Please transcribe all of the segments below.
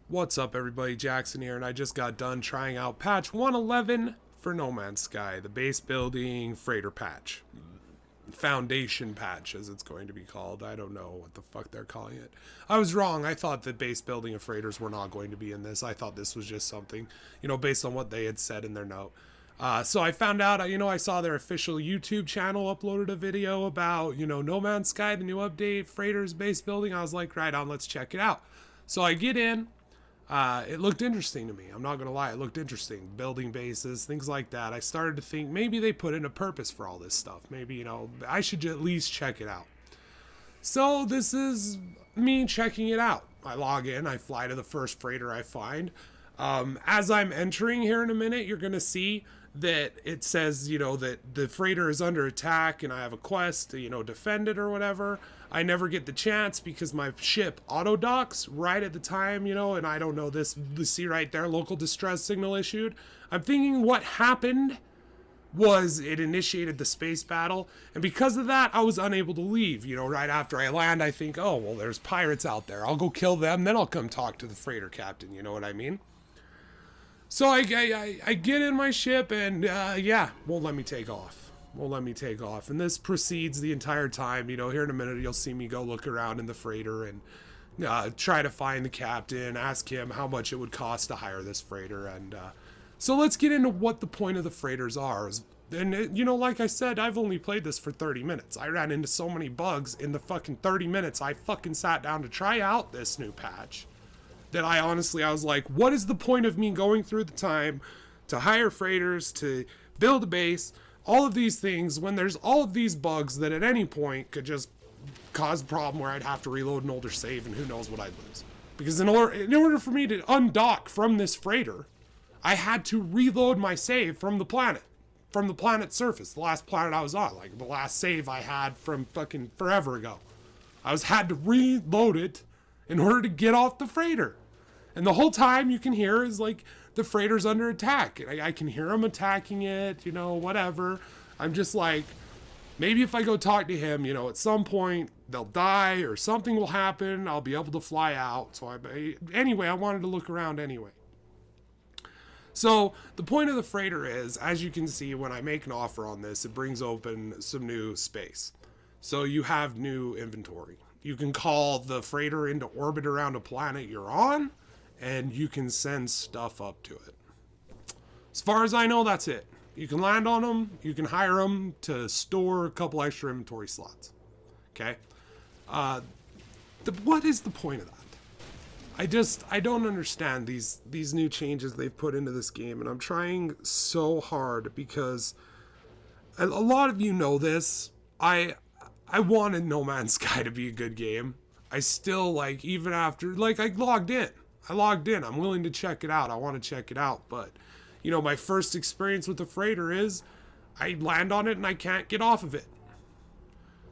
What's up, everybody? Jaxxsin here, and I just got done trying out patch 111 for No Man's Sky, the base building freighter patch. Foundation patch, as it's going to be called. I don't know what the fuck they're calling it. I was wrong. I thought that base building of freighters were not going to be in this. I thought this was just something, based on what they had said in their note. So I found out, I saw their official YouTube channel uploaded a video about, No Man's Sky, the new update, freighters base building. I was like, right on, let's check it out. So I get in. It looked interesting to me. I'm not going to lie. It looked interesting. Building bases, things like that. I started to think maybe they put in a purpose for all this stuff. Maybe, I should at least check it out. So this is me checking it out. I log in. I fly to the first freighter I find. As I'm entering here in a minute, you're going to see that it says, that the freighter is under attack and I have a quest to, defend it or whatever. I never get the chance because my ship auto docks right at the time, and I don't know this. See right there, local distress signal issued. I'm thinking what happened was it initiated the space battle, and because of that, I was unable to leave. Right after I land, I think, oh, well, there's pirates out there. I'll go kill them, then I'll come talk to the freighter captain, you know what I mean? So I get in my ship, and won't let me take off. And this proceeds the entire time. Here in a minute, you'll see me go look around in the freighter and try to find the captain, ask him how much it would cost to hire this freighter. And so let's get into what the point of the freighters are. And, like I said, I've only played this for 30 minutes. I ran into so many bugs in the fucking 30 minutes I fucking sat down to try out this new patch that I was like, what is the point of me going through the time to hire freighters, to build a base, all of these things, when there's all of these bugs that at any point could just cause a problem where I'd have to reload an older save and who knows what I'd lose. Because in order for me to undock from this freighter, I had to reload my save from the planet's surface, the last planet I was on, like the last save I had from fucking forever ago. Had to reload it in order to get off the freighter. And the whole time you can hear is like the freighter's under attack. I can hear him attacking it, whatever. I'm just like, maybe if I go talk to him, at some point they'll die or something will happen. I'll be able to fly out. So anyway, I wanted to look around anyway. So the point of the freighter is, as you can see, when I make an offer on this, it brings open some new space. So you have new inventory. You can call the freighter into orbit around a planet you're on, and you can send stuff up to it. As far as I know, that's it. You can land on them, you can hire them to store a couple extra inventory slots. Okay? What is the point of that? I don't understand these new changes they've put into this game, and I'm trying so hard because a lot of you know this. I wanted No Man's Sky to be a good game. I still, even after, I logged in. I'm willing to check it out. I want to check it out. But, my first experience with the freighter is I land on it and I can't get off of it.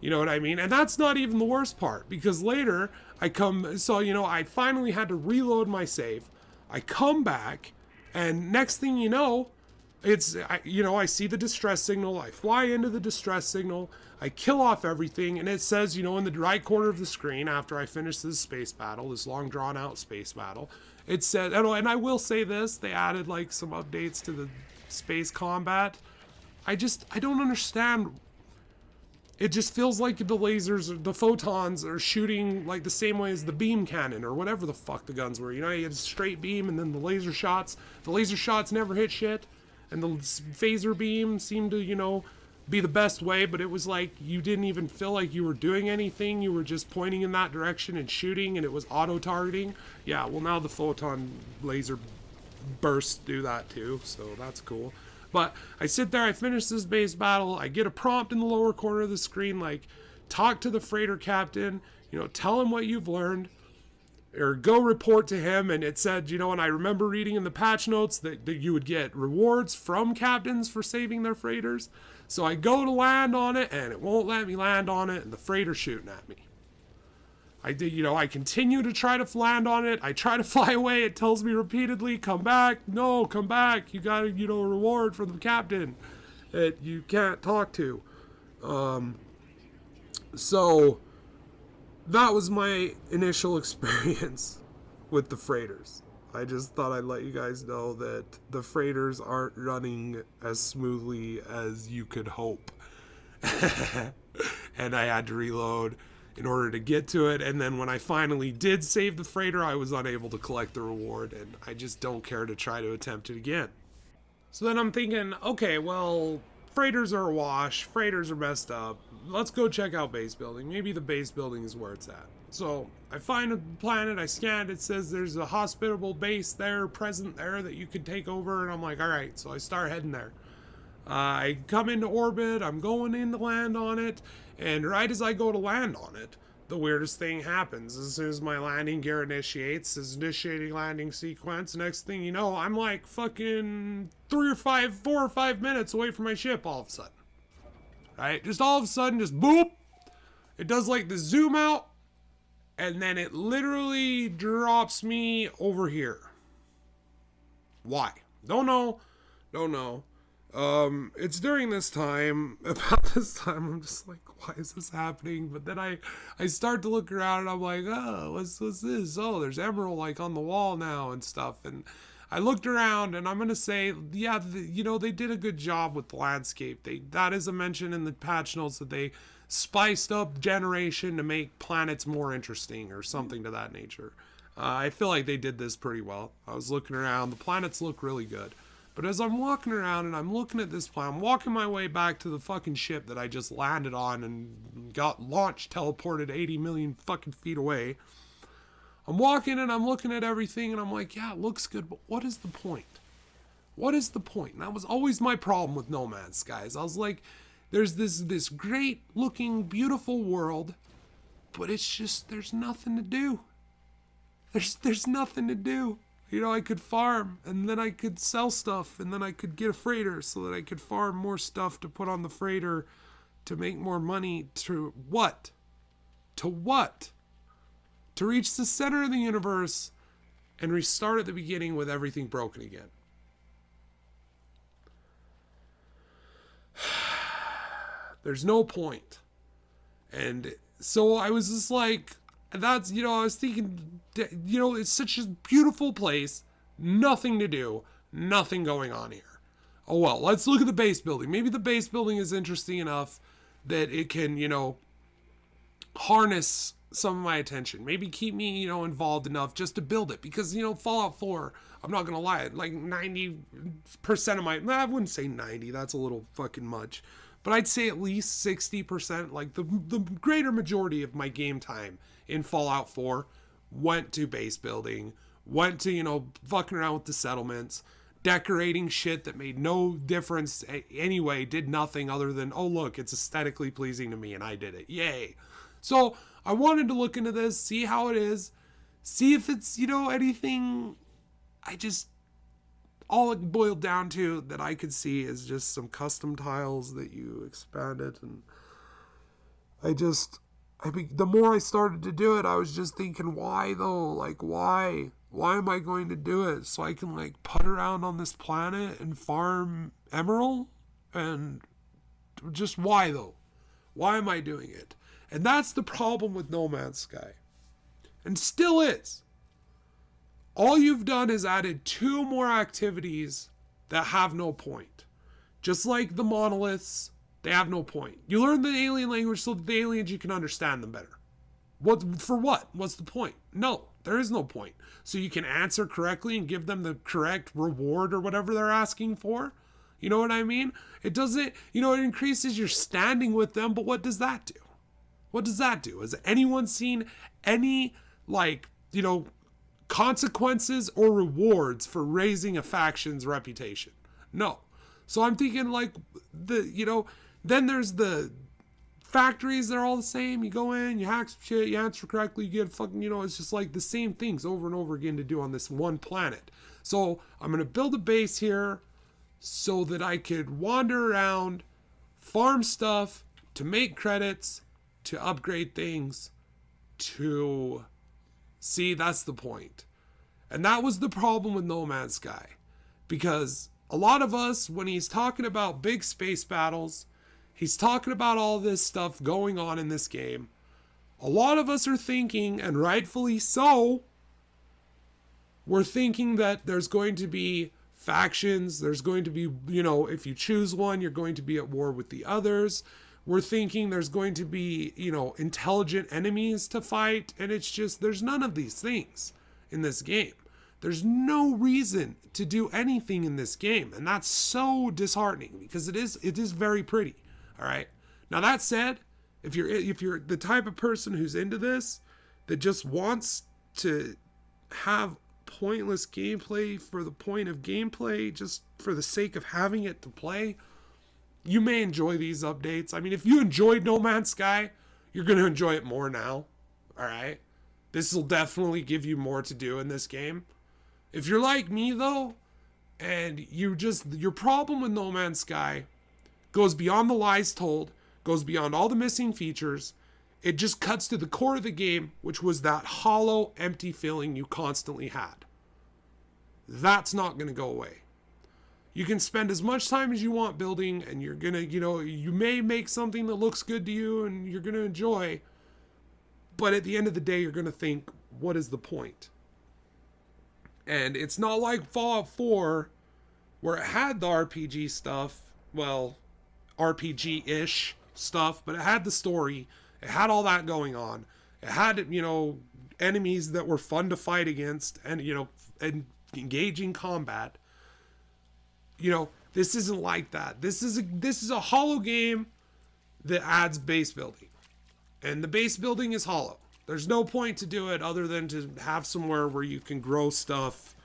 You know what I mean? And that's not even the worst part, because later I finally had to reload my save. I come back, and next thing you know, I see the distress signal. I fly into the distress signal. I kill off everything, and it says, in the right corner of the screen, after I finish this space battle, this long drawn out space battle, it said, and I will say this, they added some updates to the space combat. I don't understand. It just feels like the lasers, the photons are shooting the same way as the beam cannon or whatever the fuck the guns were. You had a straight beam and then the laser shots never hit shit. And the phaser beam seemed to, be the best way, but it was like you didn't even feel like you were doing anything. You were just pointing in that direction and shooting, and it was auto-targeting. Yeah, well, now the photon laser bursts do that too, so that's cool. But I sit there, I finish this base battle, I get a prompt in the lower corner of the screen, talk to the freighter captain, tell him what you've learned, or go report to him. And it said, and I remember reading in the patch notes that you would get rewards from captains for saving their freighters. So I go to land on it, and it won't let me land on it, and the freighter's shooting at me. I continue to try to land on it. I try to fly away. It tells me repeatedly, come back. No, come back. You got a reward from the captain that you can't talk to. So that was my initial experience with the freighters. I just thought I'd let you guys know that the freighters aren't running as smoothly as you could hope. And I had to reload in order to get to it. And then when I finally did save the freighter, I was unable to collect the reward. And I just don't care to try to attempt it again. So then I'm thinking, okay, well, freighters are a wash. Freighters are messed up. Let's go check out base building. Maybe the base building is where it's at. So I find a planet, I scan it, it says there's a hospitable base there, present there, that you could take over, and I'm like, alright, so I start heading there. I come into orbit, I'm going in to land on it, and right as I go to land on it, the weirdest thing happens. As soon as my landing gear initiates, is initiating landing sequence, next thing you know, I'm like fucking 4 or 5 minutes away from my ship all of a sudden. Right? Just all of a sudden, just boop! It does like the zoom out, and then it literally drops me over here. Why? Don't know. It's during this time, about this time, I'm just like, why is this happening? But then I start to look around and I'm like, oh, what's this? Oh, there's emerald like on the wall now and stuff. And I looked around and I'm going to say, yeah, they did a good job with the landscape. That is a mention in the patch notes that they spiced up generation to make planets more interesting or something to that nature. I feel like they did this pretty well. I was looking around. The planets look really good. But as I'm walking around and I'm looking at this planet, I'm walking my way back to the fucking ship that I just landed on and got launched, teleported 80 million fucking feet away. I'm walking and I'm looking at everything and I'm like, yeah, it looks good, but what is the point? What is the point? And that was always my problem with No Man's Skies. I was like, there's this great looking, beautiful world, but it's just, there's nothing to do. There's nothing to do. I could farm, and then I could sell stuff, and then I could get a freighter so that I could farm more stuff to put on the freighter to make more money. To what? To what? To reach the center of the universe and restart at the beginning with everything broken again. There's no point. And so I was just like, that's, I was thinking, it's such a beautiful place, nothing to do, nothing going on here. Oh well, let's look at the base building. Maybe the base building is interesting enough that it can, harness some of my attention. Maybe keep me, involved enough just to build it. Because, Fallout 4, I'm not going to lie, like 90% of I wouldn't say 90, that's a little fucking much. But I'd say at least 60%, like the greater majority of my game time in Fallout 4 went to base building, went to, fucking around with the settlements, decorating shit that made no difference anyway, did nothing other than, oh look, it's aesthetically pleasing to me and I did it. Yay. So I wanted to look into this, see how it is, see if it's, anything. All it boiled down to that I could see is just some custom tiles that you expanded. And the more I started to do it, I was just thinking, why though? Like, why? Why am I going to do it? So I can like putt around on this planet and farm emerald? And just why though? Why am I doing it? And that's the problem with No Man's Sky. And still is. All you've done is added 2 more activities that have no point. Just like the monoliths, they have no point. You learn the alien language so that the aliens, you can understand them better. For what? What's the point? No, there is no point. So you can answer correctly and give them the correct reward or whatever they're asking for. You know what I mean? It doesn't, it increases your standing with them, but what does that do? What does that do? Has anyone seen any, consequences or rewards for raising a faction's reputation? No. So I'm thinking then there's the factories, they're all the same. You go in, you hack some shit, you answer correctly, you get fucking, it's just like the same things over and over again to do on this one planet. So I'm going to build a base here so that I could wander around, farm stuff, to make credits, to upgrade things, to... See, that's the point. And that was the problem with No Man's Sky. Because a lot of us, when he's talking about big space battles, he's talking about all this stuff going on in this game, a lot of us are thinking, and rightfully so, We're thinking that there's going to be factions. There's going to be, you know, if you choose one, you're going to be at war with the others. We're thinking there's going to be, you know, intelligent enemies to fight. And it's just, there's none of these things in this game. There's no reason to do anything in this game. And that's so disheartening because it is very pretty. All right. Now that said, if you're the type of person who's into this, that just wants to have pointless gameplay for the point of gameplay, just for the sake of having it to play, you may enjoy these updates. I mean, if you enjoyed No Man's Sky, you're going to enjoy it more now. All right. This will definitely give you more to do in this game. If you're like me though, and your problem with No Man's Sky goes beyond the lies told, goes beyond all the missing features, it just cuts to the core of the game, which was that hollow, empty feeling you constantly had. That's not going to go away. You can spend as much time as you want building, and you're going to, you know, you may make something that looks good to you and you're going to enjoy, but at the end of the day, you're going to think, what is the point? And it's not like Fallout 4, where it had the RPG stuff, well, RPG-ish stuff, but it had the story, it had all that going on. It had, you know, enemies that were fun to fight against, and, you know, and engaging combat. You know, this isn't like that. This is a hollow game that adds base building. And the base building is hollow. There's no point to do it other than to have somewhere where you can grow stuff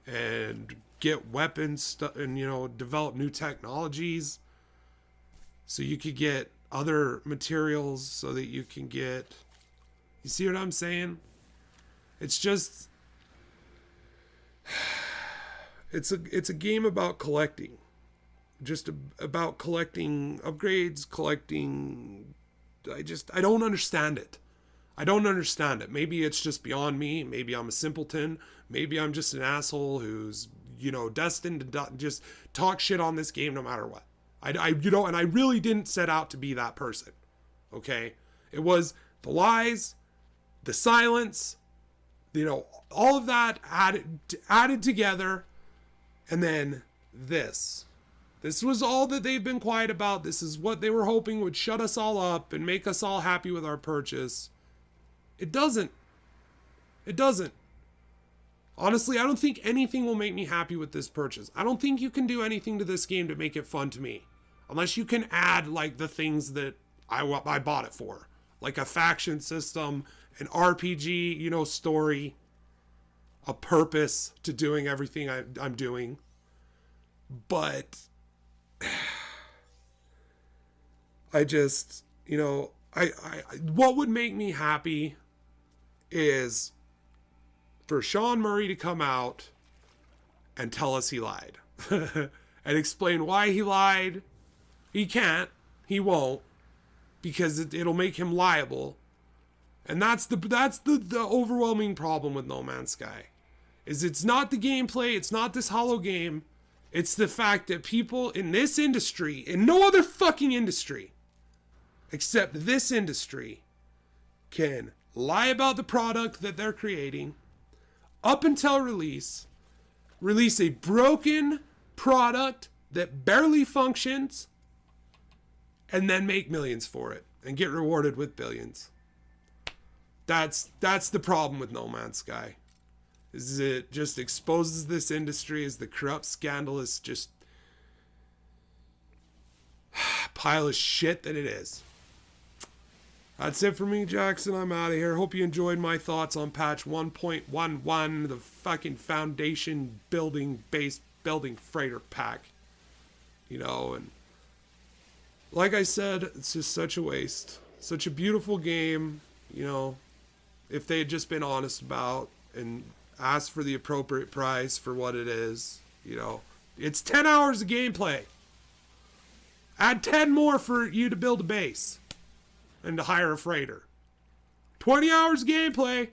and get weapons and, you know, develop new technologies. So you could get other materials so that you can get, you see what I'm saying? It's just, it's a game about collecting, just about collecting upgrades, collecting, I don't understand it. I don't understand it. Maybe it's just beyond me. Maybe I'm a simpleton. Maybe I'm just an asshole who's, you know, destined to just talk shit on this game no matter what. You know, and I really didn't set out to be that person. Okay? It was the lies, the silence, you know, all of that added together, and then this. This was all that they've been quiet about. This is what they were hoping would shut us all up and make us all happy with our purchase. It doesn't. It doesn't. Honestly, I don't think anything will make me happy with this purchase. I don't think you can do anything to this game to make it fun to me. Unless you can add, like, the things that I bought it for. Like a faction system, an RPG, you know, story. A purpose to doing everything I'm doing. But I just, you know, I what would make me happy is for Sean Murray to come out and tell us he lied and explain why he lied. He can't, he won't, because it'll make him liable. And that's the overwhelming problem with No Man's Sky. Is it's not the gameplay, it's not this hollow game, it's the fact that people in this industry, in no other fucking industry, except this industry, can lie about the product that they're creating up until release a broken product that barely functions, and then make millions for it and get rewarded with billions. That's the problem with No Man's Sky. Is it just exposes this industry as the corrupt, scandalous, just pile of shit that it is. That's it for me, Jaxxsin. I'm out of here. Hope you enjoyed my thoughts on patch 1.11, the fucking foundation building, base building freighter pack. You know, and like I said, it's just such a waste. Such a beautiful game, you know, if they had just been honest about and asked for the appropriate price for what it is, you know. It's 10 hours of gameplay. Add 10 more for you to build a base and to hire a freighter. 20 hours of gameplay.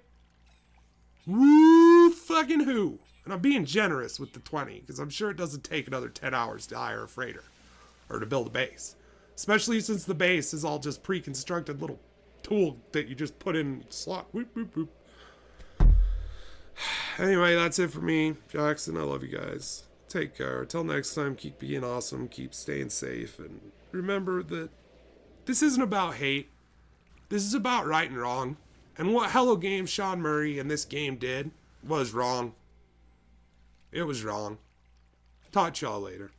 Woo fucking who. And I'm being generous with the 20, because I'm sure it doesn't take another 10 hours to hire a freighter or to build a base. Especially since the base is all just pre-constructed little tool that you just put in slot. Whoop, whoop, whoop. Anyway, that's it for me. Jaxxsin, I love you guys. Take care. Till next time, keep being awesome, keep staying safe, and remember that this isn't about hate. This is about right and wrong. And what Hello Game Sean Murray in this game did was wrong. It was wrong. Talk to y'all later.